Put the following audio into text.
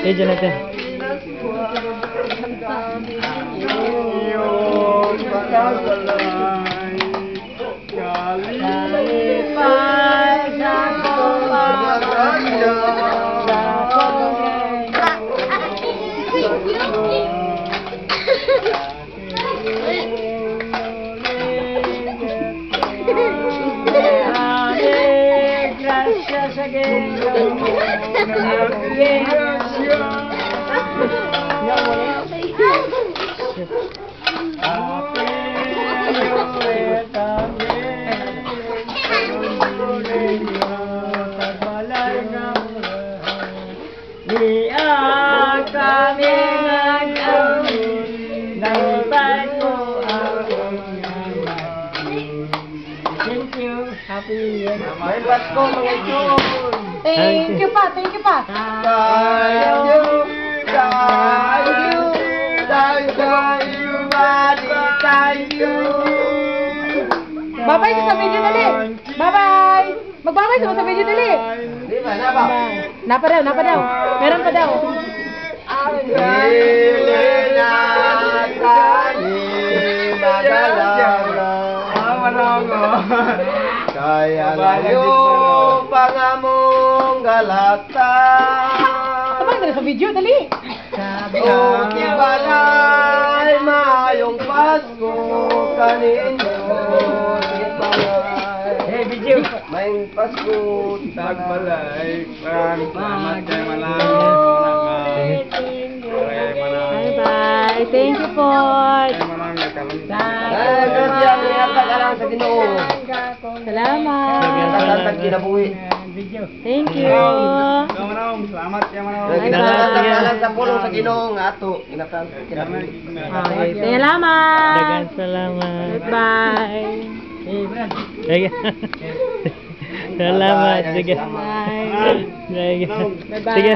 Video natin. May Pasko mga idol. Thank you pa. Thank you. Bye-bye sa video dali. Bye-bye. Magbabay sa video dali. Di ba na ba? Napa daw. Meron pa daw. Kaya layo pangamong galata. Kapag sa video dali. O tibalay mayong Pasko kaninyo. Hey, video. Mayong Pasko Tagbalay, maraming salamat kay Manang. Bye-bye. Thank you po. Kay Manang nagkaroon. Gracias, nagkakalang sa Ginoo. Salamat. Nagkakalang kinabuhi. Thank you. Kay Manang, salamat kay Manang. Nagkakalang sa pulong sa Ginoo nga ato. Nagkakalang kinabuhi. Okay, salamat. Dagan salamat. Bye. Sige. Salamat. Sige. Bye. Sige. Bye-bye. Sige.